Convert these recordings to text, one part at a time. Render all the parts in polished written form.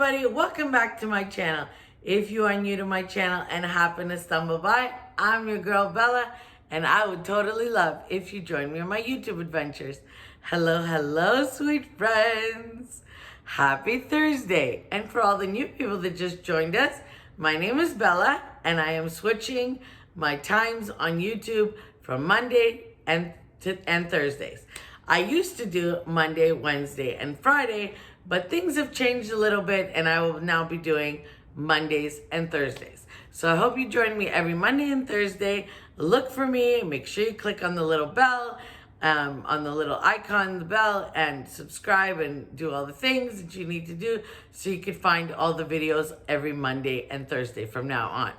everybody, welcome back to my channel. If you are new to my channel and happen to stumble by, I'm your girl Bella, and I would totally love if you join me on my YouTube adventures. Hello, sweet friends. Happy Thursday. And for all the new people that just joined us, my name is Bella, and I am switching my times on YouTube from Monday and Thursdays. I used to do Monday, Wednesday, and Friday, but things have changed a little bit, and I will now be doing Mondays and Thursdays. So I hope you join me every Monday and Thursday. Look for me. Make sure you click on the little bell, on the little icon, the bell, and subscribe and do all the things that you need to do so you can find all the videos every Monday and Thursday from now on.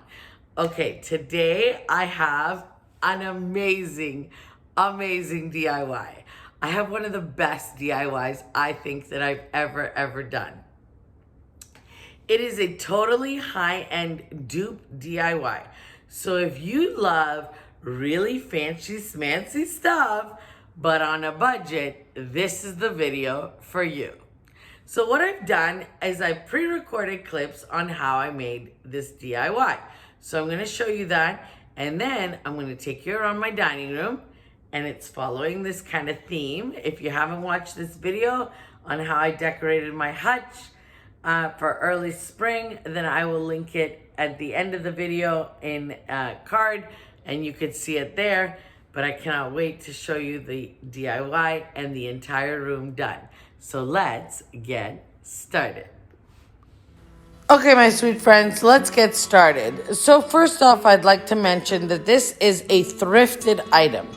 Okay, today I have an amazing DIY. I have one of the best DIYs I think that I've ever done. It is a totally high-end dupe DIY. So if you love really fancy smancy stuff, but on a budget, this is the video for you. So what I've done is I pre-recorded clips on how I made this DIY. So I'm gonna show you that, and then I'm gonna take you around my dining room, and it's following this kind of theme. If you haven't watched this video on how I decorated my hutch for early spring, then I will link it at the end of the video in a card, and you can see it there. But I cannot wait to show you the DIY and the entire room done. So let's get started. Okay, my sweet friends, let's get started. So first off, I'd like to mention that this is a thrifted item.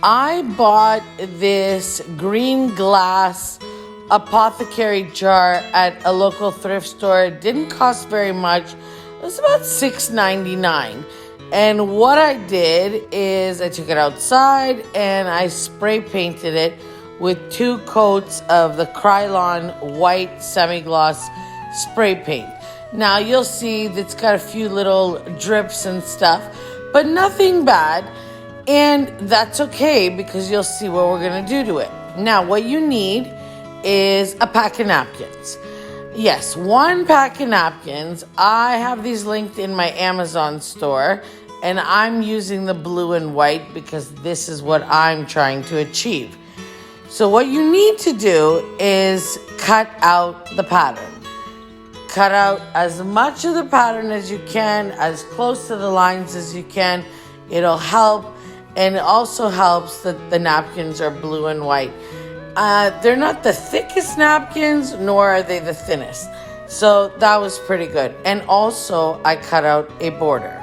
I bought this green glass apothecary jar at a local thrift store. It didn't cost very much. It was about $6.99. And what I did is I took it outside and I spray painted it with 2 coats of the Krylon white semi-gloss spray paint. Now you'll see it's got a few little drips and stuff, but nothing bad. And that's okay because you'll see what we're gonna do to it. Now, what you need is a pack of napkins. Yes, 1 pack of napkins. I have these linked in my Amazon store, and I'm using the blue and white because this is what I'm trying to achieve. So what you need to do is cut out the pattern. Cut out as much of the pattern as you can, as close to the lines as you can. It'll help. And it also helps that the napkins are blue and white. They're not the thickest napkins, nor are they the thinnest. So that was pretty good. And also, I cut out a border.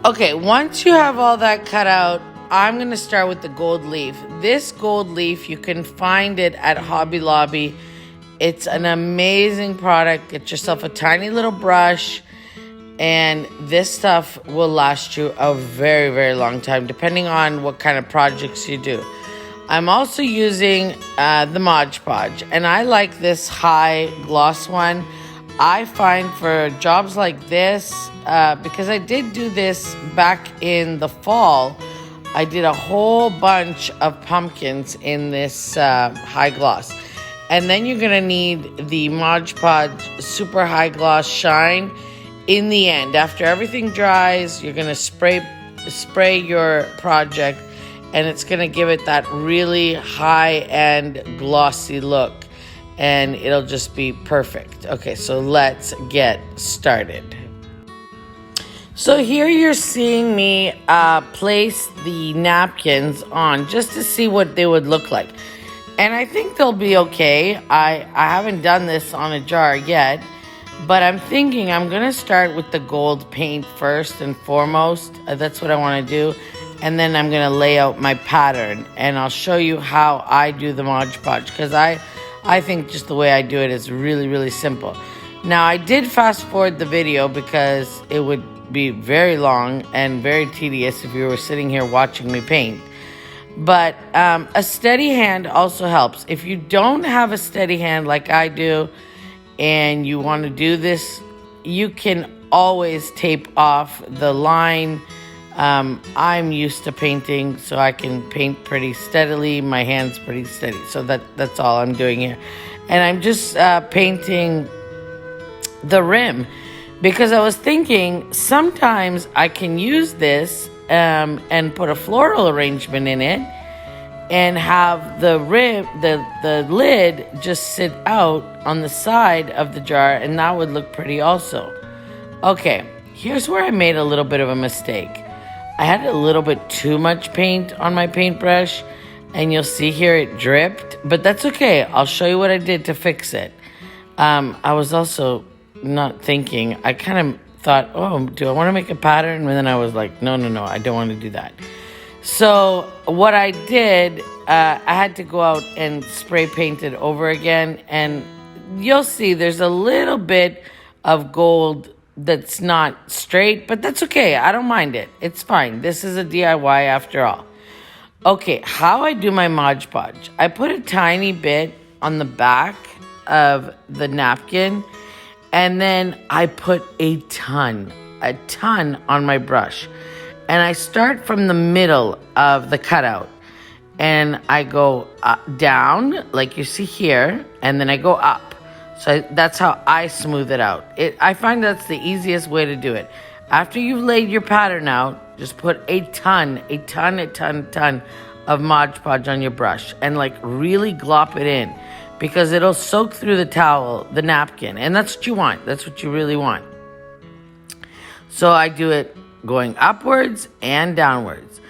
Okay, once you have all that cut out, I'm going to start with the gold leaf. This gold leaf, you can find it at Hobby Lobby. It's an amazing product. Get yourself a tiny little brush. And this stuff will last you a very long time, depending on what kind of projects you do. I'm also using the Mod Podge, and I like this high gloss one. I find for jobs like this, because I did do this back in the fall, I did a whole bunch of pumpkins in this high gloss. And then you're gonna need the Mod Podge Super High Gloss Shine. In the end, after everything dries, you're gonna spray your project, and it's gonna give it that really high-end glossy look, and it'll just be perfect. Okay, so let's get started. So here you're seeing me place the napkins on just to see what they would look like. And I think they'll be okay. I haven't done this on a jar yet. But I'm thinking I'm going to start with the gold paint first and foremost. That's what I want to do. And then I'm going to lay out my pattern. And I'll show you how I do the Mod Podge. Because I think just the way I do it is really simple. Now, I did fast forward the video because it would be very long and very tedious if you were sitting here watching me paint. But a steady hand also helps. If you don't have a steady hand like I do, and you want to do this, you can always tape off the line I'm used to painting, so I can paint pretty steadily. My hand's pretty steady, so that's all I'm doing here. And I'm just painting the rim because I was thinking sometimes I can use this and put a floral arrangement in it and have the rim, the lid just sit out on the side of the jar, and that would look pretty also. Okay, here's where I made a little bit of a mistake. I had a little bit too much paint on my paintbrush, and you'll see here it dripped, but that's okay. I'll show you what I did to fix it. I was also not thinking. I kind of thought, oh, do I want to make a pattern? And then I was like, no, I don't want to do that. So what I did, I had to go out and spray paint it over again, and you'll see there's a little bit of gold that's not straight, but that's okay. I don't mind it. It's fine. This is a DIY after all. Okay, how I do my Mod Podge. I put a tiny bit on the back of the napkin, and then I put a ton on my brush. And I start from the middle of the cutout, and I go down, like you see here, and then I go up. So that's how I smooth it out. I find that's the easiest way to do it. After you've laid your pattern out, just put a ton of Mod Podge on your brush and like really glop it in, because it'll soak through the towel, the napkin, and that's what you want. That's what you really want. So I do it going upwards and downwards.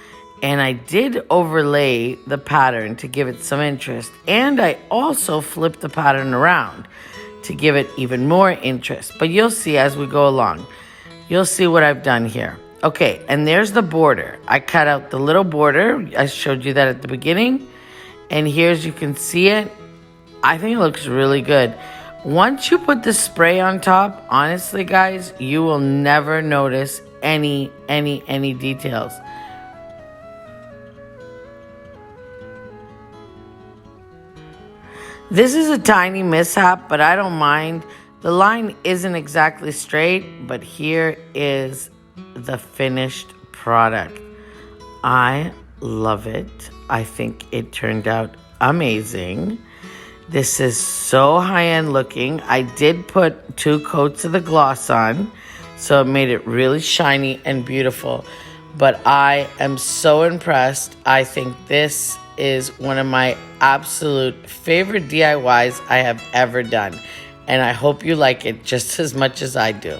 And I did overlay the pattern to give it some interest. And I also flipped the pattern around to give it even more interest. But you'll see as we go along. You'll see what I've done here. Okay, and there's the border. I cut out the little border. I showed you that at the beginning. And here's, you can see it. I think it looks really good. Once you put the spray on top, honestly, guys, you will never notice any details. This is a tiny mishap, but I don't mind. The line isn't exactly straight, but here is the finished product. I love it. I think it turned out amazing. This is so high-end looking. I did put 2 coats of the gloss on, so it made it really shiny and beautiful. But I am so impressed. I think this is one of my absolute favorite DIYs I have ever done. And I hope you like it just as much as I do.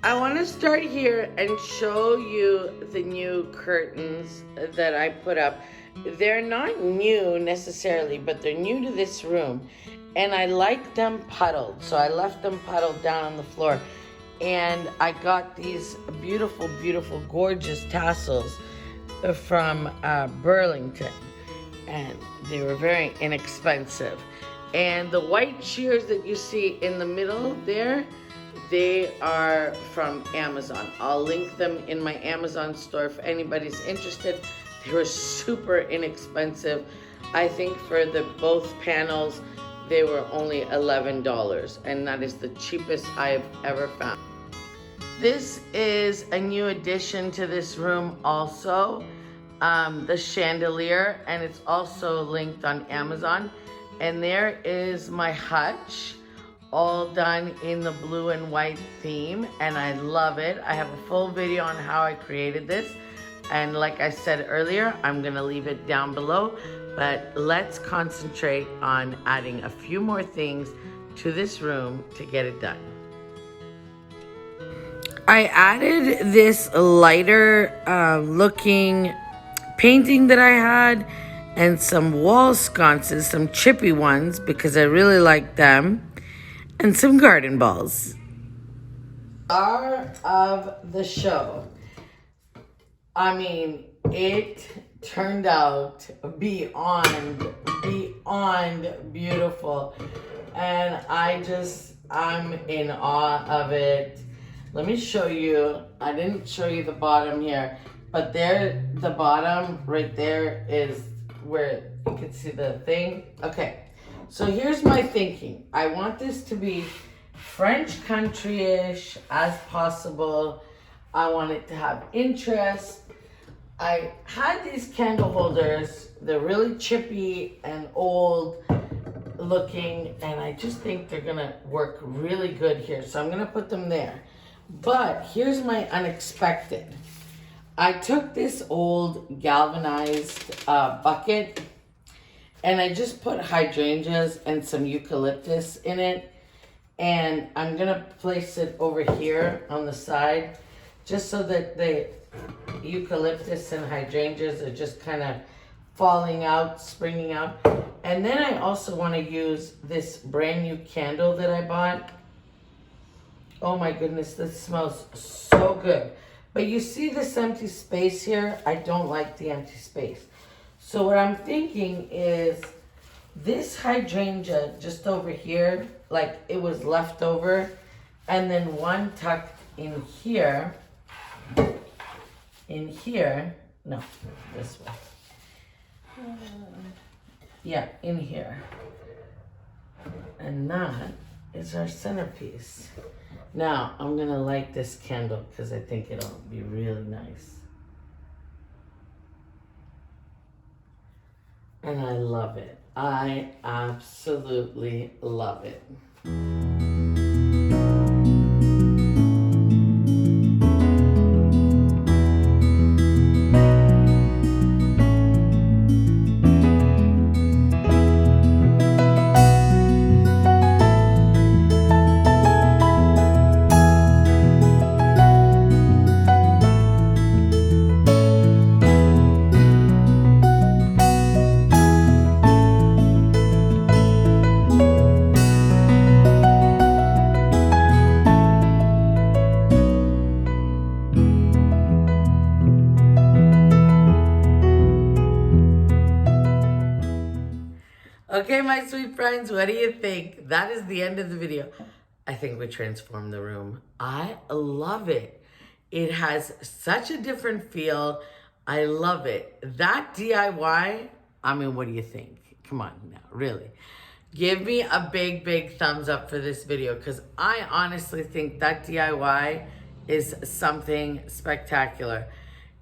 I want to start here and show you the new curtains that I put up. They're not new necessarily, but they're new to this room. And I like them puddled, so I left them puddled down on the floor. And I got these beautiful, gorgeous tassels from Burlington. And they were very inexpensive. And the white shears that you see in the middle there, they are from Amazon. I'll link them in my Amazon store if anybody's interested. They were super inexpensive. I think for the both panels, they were only $11, and that is the cheapest I've ever found. This is a new addition to this room also, the chandelier, and it's also linked on Amazon. And there is my hutch, all done in the blue and white theme, and I love it. I have a full video on how I created this, and like I said earlier, I'm gonna leave it down below, but let's concentrate on adding a few more things to this room to get it done. I added this lighter looking painting that I had and some wall sconces, some chippy ones because I really like them, and some garden balls. Star of the show. I mean, it turned out beyond beautiful. And I'm in awe of it. Let me show you. I didn't show you the bottom here, but there, the bottom right there is where You can see the thing. Okay, so here's my thinking. I want this to be French country-ish as possible. I want it to have interest. I had these candle holders. They're really chippy and old looking, and I just think they're gonna work really good here. So I'm gonna put them there. But here's my unexpected. I took this old galvanized bucket and I just put hydrangeas and some eucalyptus in it. And I'm gonna place it over here on the side just so that the eucalyptus and hydrangeas are just kind of falling out, springing out. And then I also want to use this brand new candle that I bought. Oh my goodness, this smells so good. But you see this empty space here? I don't like the empty space. So what I'm thinking is this hydrangea just over here, like it was left over, and then one tucked in here, no, this way. Yeah, in here. And that is our centerpiece. Now, I'm gonna light this candle because I think it'll be really nice. And I love it. I absolutely love it. Okay, my sweet friends, what do you think? That is the end of the video. I think we transformed the room. I love it. It has such a different feel. I love it. That DIY, I mean, what do you think? Come on now, really. Give me a big, big thumbs up for this video because I honestly think that DIY is something spectacular.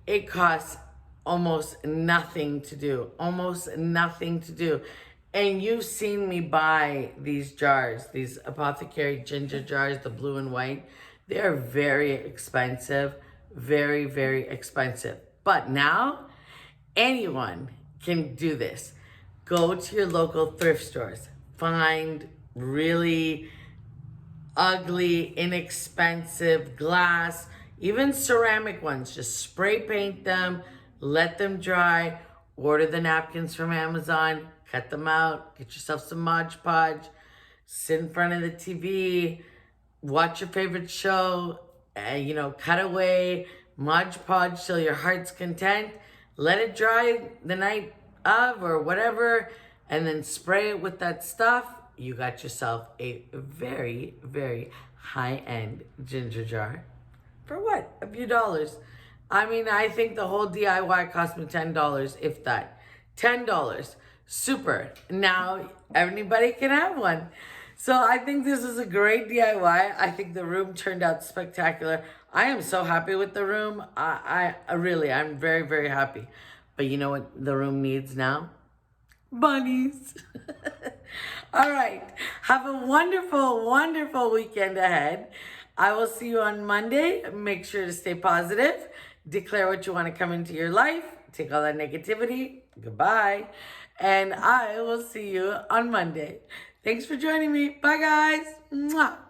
It costs almost nothing to do, almost nothing to do. And you've seen me buy these jars, these apothecary ginger jars, the blue and white. They're very expensive, very, very expensive. But now, anyone can do this. Go to your local thrift stores. Find really ugly, inexpensive glass, even ceramic ones. Just spray paint them, let them dry, order the napkins from Amazon, cut them out, get yourself some Mod Podge, sit in front of the TV, watch your favorite show, cut away, Mod Podge till your heart's content, let it dry the night of or whatever, and then spray it with that stuff. You got yourself a very, very high-end ginger jar. For what? A few dollars. I mean, I think the whole DIY cost me $10, if that. $10. Super. Now everybody can have one. So I think this is a great DIY. I think the room turned out spectacular. I am so happy with the room. I'm very, very happy. But you know what the room needs now? Bunnies. All right. Have a wonderful, wonderful weekend ahead. I will see you on Monday. Make sure to stay positive. Declare what you want to come into your life. Take all that negativity. Goodbye. And I will see you on Monday. Thanks for joining me. Bye, guys. Mwah.